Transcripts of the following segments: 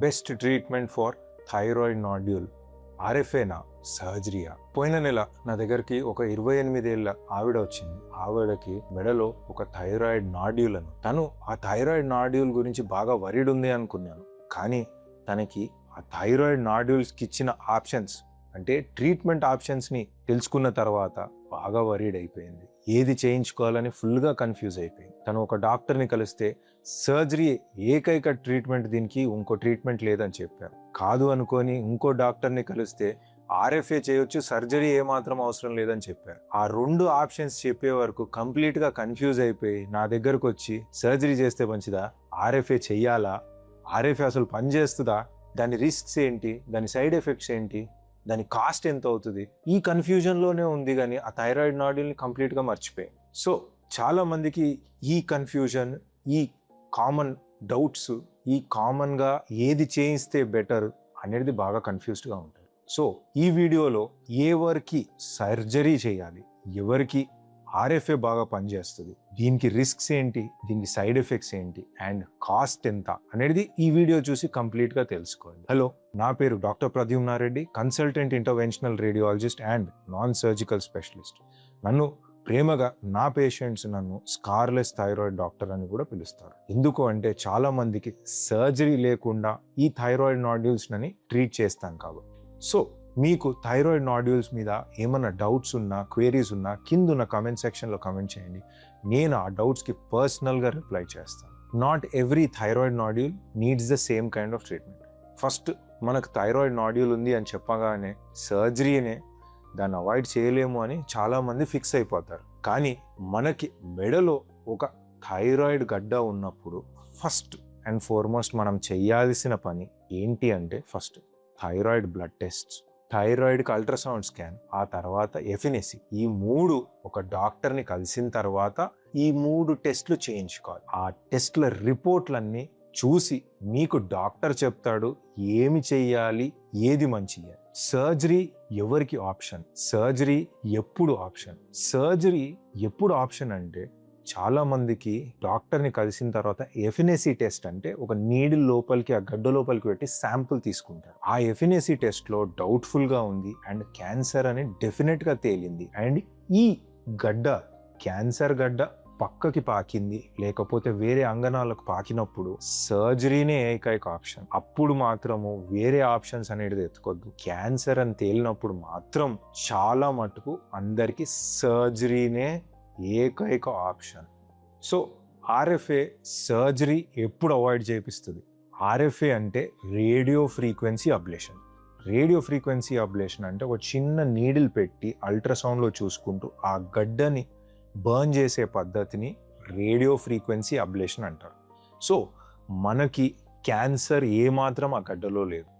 Best treatment for thyroid nodule ఆర్ఎఫ్ఏనా సర్జరీయా? పోయిన నెల నా దగ్గరికి ఒక 28 ఏళ్ల ఆవిడ వచ్చింది. ఆవిడకి మెడలో ఒక థైరాయిడ్ నాడ్యూల్ అని. తను ఆ థైరాయిడ్ నాడ్యూల్ గురించి బాగా వరీడ్ ఉంది అనుకున్నాను. కానీ తనకి ఆ థైరాయిడ్ నాడ్యూల్స్కి ఇచ్చిన ఆప్షన్స్ అంటే ట్రీట్మెంట్ ఆప్షన్స్ని తెలుసుకున్న తర్వాత బాగా వరీడ్ అయిపోయింది. ఏది చేయించుకోవాలని ఫుల్గా కన్ఫ్యూజ్ అయిపోయింది. తను ఒక డాక్టర్ని కలిస్తే సర్జరీ ఏకైక ట్రీట్మెంట్, దీనికి ఇంకో ట్రీట్మెంట్ లేదని చెప్పారు. కాదు అనుకొని ఇంకో డాక్టర్ని కలిస్తే ఆర్ఎఫ్ఏ చేయొచ్చు, సర్జరీ ఏమాత్రం అవసరం లేదని చెప్పారు. ఆ 2 ఆప్షన్స్ చెప్పే వరకు కంప్లీట్గా కన్ఫ్యూజ్ అయిపోయి నా దగ్గరకు వచ్చి సర్జరీ చేస్తే మంచిదా, ఆర్ఎఫ్ఏ చెయ్యాలా, ఆర్ఎఫ్ఏ అసలు పనిచేస్తుందా, దాని రిస్క్స్ ఏంటి, దాని సైడ్ ఎఫెక్ట్స్ ఏంటి, దాని కాస్ట్ ఎంత అవుతుంది, ఈ కన్ఫ్యూజన్లోనే ఉంది. కానీ ఆ థైరాయిడ్ నాడ్యూల్ని కంప్లీట్గా మర్చిపోయాయి. సో చాలా మందికి ఈ కన్ఫ్యూజన్, ఈ కామన్ డౌట్స్, ఈ కామన్గా ఏది చేయిస్తే బెటర్ అనేది బాగా కన్ఫ్యూజ్డ్గా ఉంటుంది. సో ఈ వీడియోలో ఎవరికి సర్జరీ చేయాలి, ఎవరికి ఆర్ఎఫ్ఏ బాగా పనిచేస్తుంది, దీనికి రిస్క్స్ ఏంటి, దీనికి సైడ్ ఎఫెక్ట్స్ ఏంటి అండ్ కాస్ట్ ఎంత అనేది ఈ వీడియో చూసి కంప్లీట్గా తెలుసుకోండి. హలో, నా పేరు doctor Pradyumna Reddy, consultant interventional radiologist and non surgical specialist. నన్ను ప్రేమగా నా పేషెంట్స్ నన్ను స్కార్లెస్ థైరాయిడ్ డాక్టర్ అని కూడా పిలుస్తారు. ఎందుకు అంటే చాలా మందికి సర్జరీ లేకుండా ఈ థైరాయిడ్ నాడ్యూల్స్ని ట్రీట్ చేస్తాను కాబట్టి. సో మీకు థైరాయిడ్ నాడ్యూల్స్ మీద ఏమైనా డౌట్స్ ఉన్నా, క్వేరీస్ ఉన్నా కింద కామెంట్ సెక్షన్లో కామెంట్ చేయండి. నేను ఆ డౌట్స్కి పర్సనల్గా రిప్లై చేస్తాను. Not every thyroid nodule needs the same kind of treatment. First మనకు థైరాయిడ్ నాడ్యూల్ ఉంది అని చెప్పగానే సర్జరీనే, దాన్ని అవాయిడ్ చేయలేము అని చాలామంది ఫిక్స్ అయిపోతారు. కానీ మనకి మెడలో ఒక థైరాయిడ్ గడ్డ ఉన్నప్పుడు ఫస్ట్ అండ్ ఫార్మోస్ట్ మనం చేయాల్సిన పని ఏంటి అంటే, ఫస్ట్ థైరాయిడ్ బ్లడ్ టెస్ట్స్, థైరాయిడ్కి అల్ట్రాసౌండ్ స్కాన్, ఆ తర్వాత ఎఫినెసీ. ఈ 3 ఒక డాక్టర్ని కలిసిన తర్వాత ఈ 3 టెస్ట్లు చేయించుకోవాలి. ఆ టెస్ట్ల రిపోర్ట్లన్నీ చూసి మీకు డాక్టర్ చెప్తాడు ఏమి చెయ్యాలి, ఏది మంచిది. సర్జరీ ఎవరికి ఆప్షన్, సర్జరీ ఎప్పుడు ఆప్షన్. సర్జరీ ఎప్పుడు ఆప్షన్ అంటే, చాలా మందికి డాక్టర్ని కలిసిన తర్వాత ఎఫినెసీ టెస్ట్ అంటే ఒక నీడిల్ లోపలికి, ఆ గడ్డ లోపలికి పెట్టి శాంపుల్ తీసుకుంటారు. ఆ ఎఫినెసీ టెస్ట్లో డౌట్ఫుల్గా ఉంది అండ్ క్యాన్సర్ అని డెఫినెట్గా తేలింది అండ్ ఈ గడ్డ క్యాన్సర్ గడ్డ పక్కకి పాకింది, లేకపోతే వేరే అంగనాలకు పాకినప్పుడు సర్జరీనే ఏకైక ఆప్షన్. అప్పుడు మాత్రము వేరే ఆప్షన్స్ అనేది ఎత్తుకోద్దు. క్యాన్సర్ అని తేలినప్పుడు మాత్రం చాలా మటుకు అందరికీ సర్జరీనే ఏకైక ఆప్షన్. సో ఆర్ఎఫ్ఏ సర్జరీ ఎప్పుడు అవాయిడ్ చేపిస్తుంది? ఆర్ఎఫ్ఏ అంటే radio frequency ablation. Radio frequency ablation అంటే ఒక చిన్న నీడిల్ పెట్టి అల్ట్రాసౌండ్లో చూసుకుంటూ ఆ గడ్డని బర్న్ చేసే పద్ధతిని రేడియో ఫ్రీక్వెన్సీ అబ్లేషన్ అంటారు. సో మనకి క్యాన్సర్ ఏమాత్రం ఆ గడ్డలో లేదు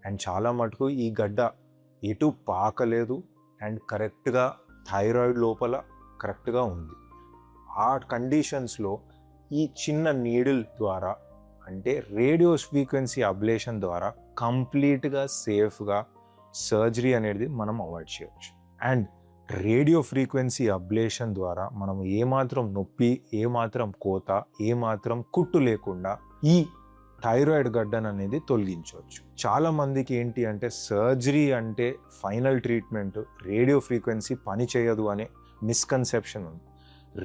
అండ్ చాలా మటుకు ఈ గడ్డ ఎటు పాకలేదు అండ్ కరెక్ట్గా థైరాయిడ్ లోపల కరెక్ట్గా ఉంది. ఆ కండిషన్స్లో ఈ చిన్న నీడిల్ ద్వారా అంటే రేడియో ఫ్రీక్వెన్సీ అబ్లేషన్ ద్వారా కంప్లీట్గా సేఫ్గా సర్జరీ అనేది మనం అవాయిడ్ చేయవచ్చు. అండ్ రేడియో ఫ్రీక్వెన్సీ అబ్లేషన్ ద్వారా మనం ఏమాత్రం నొప్పి, ఏమాత్రం కోత, ఏమాత్రం కుట్టు లేకుండా ఈ థైరాయిడ్ గడ్డను అనేది తొలగించవచ్చు. చాలా మందికి ఏంటి అంటే సర్జరీ అంటే ఫైనల్ ట్రీట్మెంట్, రేడియో ఫ్రీక్వెన్సీ పని చేయదు అనే మిస్కన్సెప్షన్ ఉంది.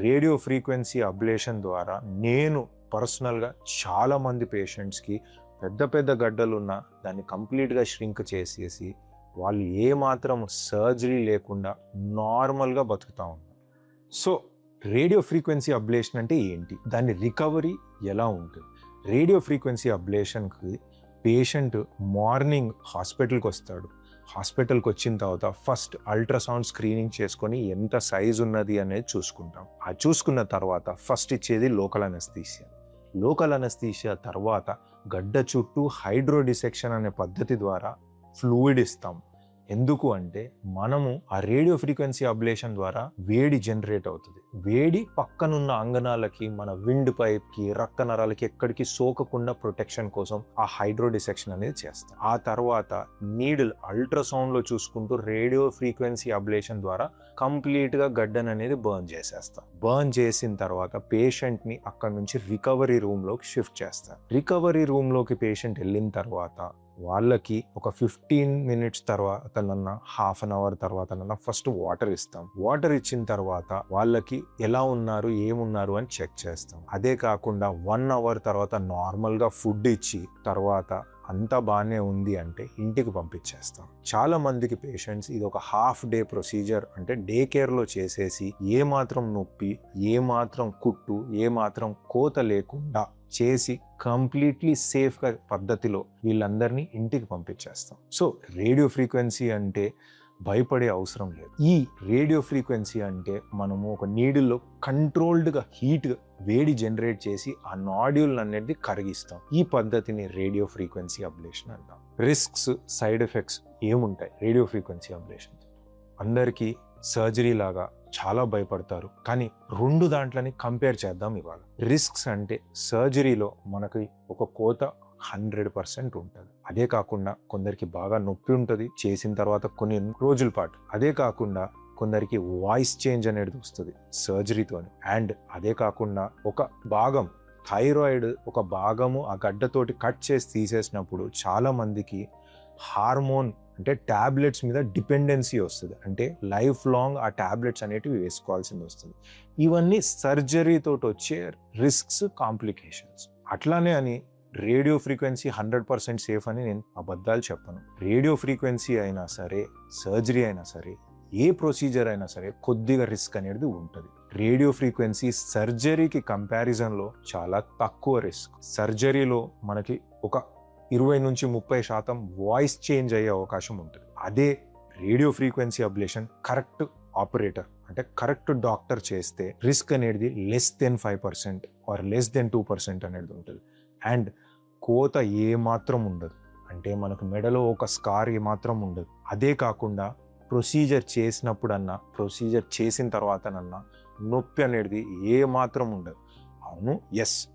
రేడియో ఫ్రీక్వెన్సీ అబ్లేషన్ ద్వారా నేను పర్సనల్గా చాలామంది పేషెంట్స్కి పెద్ద పెద్ద గడ్డలున్న దాన్ని కంప్లీట్గా ష్రింక్ చేసేసి వాళ్ళు ఏమాత్రం సర్జరీ లేకుండా నార్మల్గా బతుకుతూ ఉన్నారు. సో రేడియో ఫ్రీక్వెన్సీ అబ్లేషన్ అంటే ఏంటి, దాని రికవరీ ఎలా ఉంటుంది? రేడియో ఫ్రీక్వెన్సీ అబ్లేషన్కి పేషెంట్ మార్నింగ్ హాస్పిటల్కి వస్తాడు. హాస్పిటల్కి వచ్చిన తర్వాత ఫస్ట్ అల్ట్రాసౌండ్ స్క్రీనింగ్ చేసుకొని ఎంత సైజు ఉన్నది అనేది చూసుకుంటాం. ఆ చూసుకున్న తర్వాత ఫస్ట్ ఇచ్చేది లోకల్ అనస్థీషియా. లోకల్ అనస్థీషియా తర్వాత గడ్డ చుట్టూ హైడ్రో డిసెక్షన్ అనే పద్ధతి ద్వారా ఫ్లూయిడ్ ఇస్తాం. ఎందుకు అంటే మనము ఆ రేడియో ఫ్రీక్వెన్సీ అబ్లేషన్ ద్వారా వేడి జనరేట్ అవుతుంది. వేడి పక్కనున్న అంగనాలకి, మన విండ్ పైప్కి, రక్త నరాలకి ఎక్కడికి సోకకుండా ప్రొటెక్షన్ కోసం ఆ హైడ్రో డిసెక్షన్ అనేది చేస్తాం. ఆ తర్వాత నీడిల్ అల్ట్రాసౌండ్ లో చూసుకుంటూ రేడియో ఫ్రీక్వెన్సీ అబ్లేషన్ ద్వారా కంప్లీట్ గా గడ్డన్ అనేది బర్న్ చేసేస్తాం. బర్న్ చేసిన తర్వాత పేషెంట్ ని అక్కడ నుంచి రికవరీ రూమ్ లోకి షిఫ్ట్ చేస్తాం. రికవరీ రూమ్ లోకి పేషెంట్ వెళ్ళిన తర్వాత వాళ్ళకి ఒక 15 minutes తర్వాతనన్నా, హాఫ్ అన్ అవర్ తర్వాతనన్నా ఫస్ట్ వాటర్ ఇస్తాం. వాటర్ ఇచ్చిన తర్వాత వాళ్ళకి ఎలా ఉన్నారు, ఏమున్నారు అని చెక్ చేస్తాం. అదే కాకుండా 1 hour తర్వాత నార్మల్గా ఫుడ్ ఇచ్చి తర్వాత అంతా బాగానే ఉంది అంటే ఇంటికి పంపించేస్తాం. చాలా మందికి పేషెంట్స్ ఇది ఒక హాఫ్ డే ప్రొసీజర్ అంటే డే కేర్లో చేసేసి ఏ మాత్రం నొప్పి, ఏ మాత్రం కుట్టు, ఏ మాత్రం కోత లేకుండా చేసి కంప్లీట్లీ సేఫ్గా పద్ధతిలో వీళ్ళందరినీ ఇంటికి పంపించేస్తాం. సో రేడియో ఫ్రీక్వెన్సీ అంటే భయపడే అవసరం లేదు. ఈ రేడియో ఫ్రీక్వెన్సీ అంటే మనము ఒక నీడిల్లో కంట్రోల్డ్గా హీట్గా వేడి జనరేట్ చేసి ఆ నాడ్యూల్ అనేది కరిగిస్తాం. ఈ పద్ధతిని రేడియో ఫ్రీక్వెన్సీ అబ్లేషన్ అంటాం. రిస్క్స్, సైడ్ ఎఫెక్ట్స్ ఏముంటాయి రేడియో ఫ్రీక్వెన్సీ అబ్లేషన్? అందరికీ సర్జరీ లాగా చాలా భయపడతారు, కానీ రెండు దాంట్లని కంపేర్ చేద్దాం ఇవాళ. రిస్క్స్ అంటే సర్జరీలో మనకి ఒక కోత 100% ఉంటుంది. అదే కాకుండా కొందరికి బాగా నొప్పి ఉంటుంది చేసిన తర్వాత కొన్ని రోజుల పాటు. అదే కాకుండా కొందరికి వాయిస్ చేంజ్ అనేది వస్తుంది సర్జరీతో. అండ్ అదే కాకుండా ఒక భాగం థైరాయిడ్ ఒక భాగము ఆ గడ్డతోటి కట్ చేసి తీసేసినప్పుడు చాలా మందికి హార్మోన్ అంటే టాబ్లెట్స్ మీద డిపెండెన్సీ వస్తుంది. అంటే లైఫ్ లాంగ్ ఆ టాబ్లెట్స్ అనేటివి వేసుకోవాల్సింది వస్తుంది. ఇవన్నీ సర్జరీతో వచ్చే రిస్క్స్, కాంప్లికేషన్స్. అట్లానే అని రేడియో ఫ్రీక్వెన్సీ 100% సేఫ్ అని నేను అబద్ధాలు చెప్పను. రేడియో ఫ్రీక్వెన్సీ అయినా సరే, సర్జరీ అయినా సరే, ఏ ప్రొసీజర్ అయినా సరే కొద్దిగా రిస్క్ అనేది ఉంటుంది. రేడియో ఫ్రీక్వెన్సీ సర్జరీకి కంపారిజన్లో చాలా తక్కువ రిస్క్. సర్జరీలో మనకి ఒక 20-30% వాయిస్ చేంజ్ అయ్యే అవకాశం ఉంటుంది. అదే radio frequency ablation correct operator అంటే కరెక్ట్ డాక్టర్ చేస్తే రిస్క్ అనేది <5% ఆర్ <2% అనేది ఉంటుంది. అండ్ కోత ఏమాత్రం ఉండదు. అంటే మనకు మెడలో ఒక స్కార్ ఏమాత్రం ఉండదు. అదే కాకుండా ప్రొసీజర్ చేసినప్పుడన్నా, ప్రొసీజర్ చేసిన తర్వాతనన్నా నొప్పి అనేది ఏమాత్రం ఉండదు. అవును,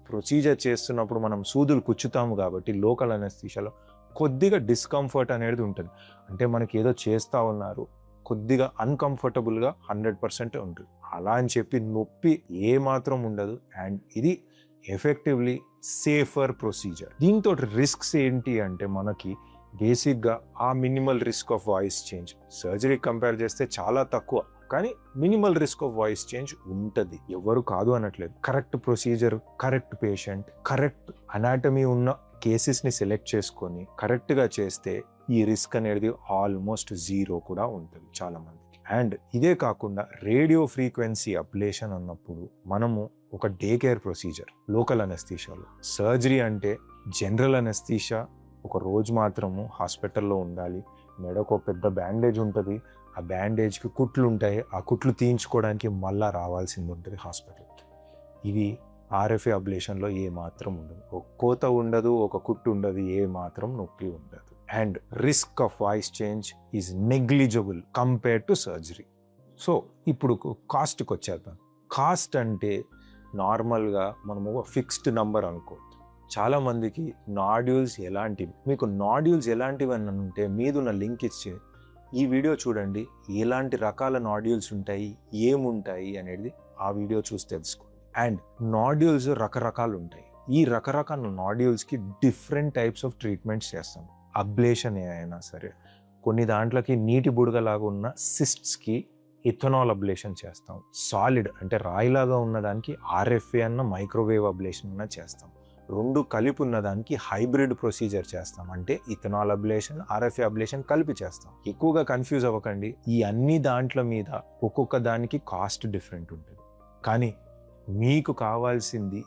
ప్రొసీజర్ చేస్తున్నప్పుడు మనం సూదులు కుచ్చుతాము కాబట్టి లోకల్ అనెస్థీషియాలో కొద్దిగా డిస్కంఫర్ట్ అనేది ఉంటుంది. అంటే మనకి ఏదో చేస్తూ ఉన్నారు, కొద్దిగా అన్కంఫర్టబుల్గా 100% ఉంటుంది. అలా అని చెప్పి నొప్పి ఏమాత్రం ఉండదు. అండ్ ఇది ఎఫెక్టివ్లీ సేఫర్ ప్రొసీజర్. దీంతో రిస్క్స్ ఏంటి అంటే మనకి బేసిక్గా ఆ minimal risk of voice change surgery compare చేస్తే చాలా తక్కువ, కానీ minimal risk of voice change ఉంటుంది. ఎవరు కాదు అనట్లేదు. Correct procedure, correct patient, correct anatomy ఉన్న కేసెస్ని సెలెక్ట్ చేసుకొని కరెక్ట్గా చేస్తే ఈ రిస్క్ అనేది ఆల్మోస్ట్ 0 కూడా ఉంటుంది చాలా మందికి. అండ్ ఇదే కాకుండా రేడియో ఫ్రీక్వెన్సీ అబ్లేషన్ అన్నప్పుడు మనము ఒక డే కేర్ ప్రొసీజర్ లోకల్ అనెస్థీషియాలో. సర్జరీ అంటే జనరల్ అనెస్థీషియా, ఒక రోజు మాత్రము హాస్పిటల్లో ఉండాలి. మెడకు ఒక పెద్ద బ్యాండేజ్ ఉంటుంది, ఆ బ్యాండేజ్కి కుట్లు ఉంటాయి, ఆ కుట్లు తీయించుకోవడానికి మళ్ళా రావాల్సింది ఉంటుంది హాస్పిటల్కి. ఇది ఆర్ఎఫ్ఏ అబ్లేషన్లో ఏ మాత్రం ఉండదు. ఒక కోత ఉండదు, ఒక కుట్టు ఉండదు, ఏ మాత్రం నొప్పి ఉండదు. And risk of voice change is negligible compared to surgery. So ఇప్పుడు కాస్ట్కి వచ్చేద్దాం. కాస్ట్ అంటే నార్మల్గా మనము ఒక ఫిక్స్డ్ నంబర్ అనుకోవద్దు. చాలామందికి నాడ్యూల్స్ ఎలాంటివి, మీకు నాడ్యూల్స్ ఎలాంటివి అని ఉంటే మీదున్న లింక్ ఇచ్చి ఈ వీడియో చూడండి, ఎలాంటి రకాల నాడ్యూల్స్ ఉంటాయి, ఏముంటాయి అనేది ఆ వీడియో చూసి తెలుసుకోండి. అండ్ నాడ్యూల్స్ రకరకాలు ఉంటాయి. ఈ రకరకాల నాడ్యూల్స్కి డిఫరెంట్ టైప్స్ ఆఫ్ ట్రీట్మెంట్స్ చేస్తాం. అబ్లేషన్ అయినా సరే, కొన్ని దాంట్లోకి నీటి బుడగలాగా ఉన్న సిస్ట్స్కి ఇథనాల్ అబ్లేషన్ చేస్తాం. సాలిడ్ అంటే రాయిలాగా ఉన్నదానికి ఆర్ఎఫ్ఏ అన్న మైక్రోవేవ్ అబ్లేషన్ అన్న చేస్తాం. రెండు కలిపి ఉన్నదానికి హైబ్రిడ్ ప్రొసీజర్ చేస్తాం. అంటే ఇథనాల్ అబ్లేషన్, ఆర్ఎఫ్ఏ అబ్లేషన్ కలిపి చేస్తాం. ఎక్కువగా కన్ఫ్యూజ్ అవ్వకండి. ఈ అన్ని దాంట్ల మీద ఒక్కొక్క దానికి కాస్ట్ డిఫరెంట్ ఉంటుంది. కానీ మీకు కావాల్సింది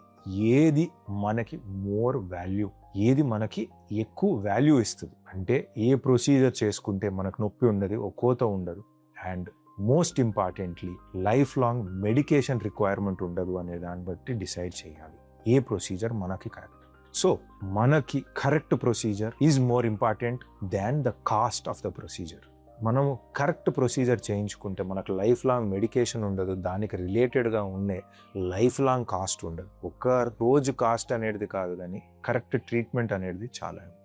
ఏది మనకి మోర్ వాల్యూ, ఏది మనకి ఎక్కువ వాల్యూ ఇస్తుంది, అంటే ఏ ప్రొసీజర్ చేసుకుంటే మనకు నొప్పి ఉండదు, ఒక కోత ఉండదు, and most importantly life long medication requirement ఉండదు అనే దాన్ని బట్టి డిసైడ్ చేయాలి ఏ ప్రొసీజర్ మనకి కరెక్ట్. సో మనకి correct procedure is more important than the cost of the procedure. మనము కరెక్ట్ ప్రొసీజర్ చేయించుకుంటే మనకు లైఫ్ లాంగ్ మెడికేషన్ ఉండదు, దానికి రిలేటెడ్గా ఉండే లైఫ్ లాంగ్ కాస్ట్ ఉండదు. ఒక రోజు కాస్ట్ అనేది కాదు, కానీ కరెక్ట్ ట్రీట్మెంట్ అనేది చాలా ఇంపార్టెంట్.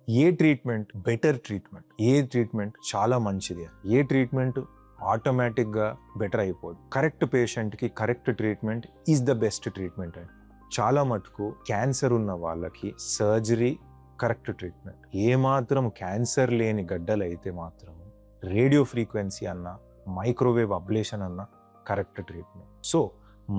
ఏ ట్రీట్మెంట్ బెటర్ ట్రీట్మెంట్, ఏ ట్రీట్మెంట్ చాలా మంచిది, ఏ ట్రీట్మెంట్ ఆటోమేటిక్గా బెటర్ అయిపోదు. కరెక్ట్ పేషెంట్కి correct treatment is the best treatment అండి. చాలా మటుకు క్యాన్సర్ ఉన్న వాళ్ళకి సర్జరీ కరెక్ట్ ట్రీట్మెంట్. ఏమాత్రం క్యాన్సర్ లేని గడ్డలు అయితే మాత్రం రేడియో ఫ్రీక్వెన్సీ అన్న, మైక్రోవేవ్ అబ్లేషన్ అన్న కరెక్ట్ ట్రీట్మెంట్. సో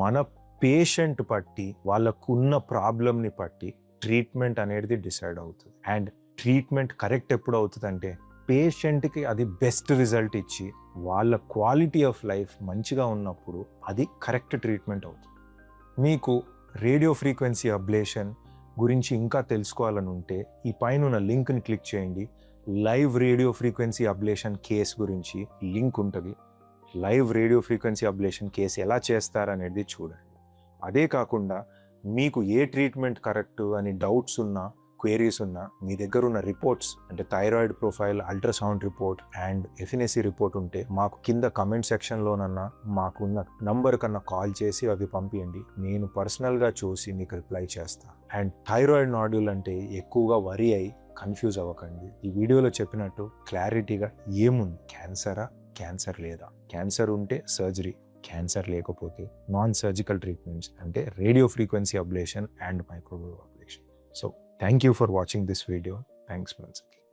మన పేషెంట్ బట్టి, వాళ్ళకున్న ప్రాబ్లమ్ని బట్టి ట్రీట్మెంట్ అనేది డిసైడ్ అవుతుంది. అండ్ ట్రీట్మెంట్ కరెక్ట్ ఎప్పుడు అవుతుంది అంటే పేషెంట్కి అది బెస్ట్ రిజల్ట్ ఇచ్చి వాళ్ళ క్వాలిటీ ఆఫ్ లైఫ్ మంచిగా ఉన్నప్పుడు అది కరెక్ట్ ట్రీట్మెంట్ అవుతుంది. మీకు రేడియో ఫ్రీక్వెన్సీ అబ్లేషన్ గురించి ఇంకా తెలుసుకోవాలని ఉంటే ఈ పైన లింక్ని క్లిక్ చేయండి. Live radio frequency ablation case గురించి లింక్ ఉంటుంది. Live radio frequency ablation case ఎలా చేస్తారనేది చూడండి. అదే కాకుండా మీకు ఏ ట్రీట్మెంట్ కరెక్ట్ అని డౌట్స్ ఉన్నా, క్వేరీస్ ఉన్నా, మీ దగ్గర ఉన్న రిపోర్ట్స్ అంటే thyroid profile, ultrasound report and FNAC report ఉంటే మాకు కింద కమెంట్ సెక్షన్లోనన్నా మాకున్న నంబర్ కన్నా కాల్ చేసి అవి పంపించండి. నేను పర్సనల్గా చూసి మీకు రిప్లై చేస్తాను. అండ్ థైరాయిడ్ నాడ్యూల్ అంటే ఎక్కువగా వరి అయి కన్ఫ్యూజ్ అవ్వకండి. ఈ వీడియోలో చెప్పినట్టు క్లారిటీగా ఏముంది, క్యాన్సరా, క్యాన్సర్ లేదా, క్యాన్సర్ ఉంటే సర్జరీ, క్యాన్సర్ లేకపోతే నాన్ సర్జికల్ ట్రీట్మెంట్స్ అంటే radio frequency ablation and microwave ablation. So thank you for watching this video. Thanks once again.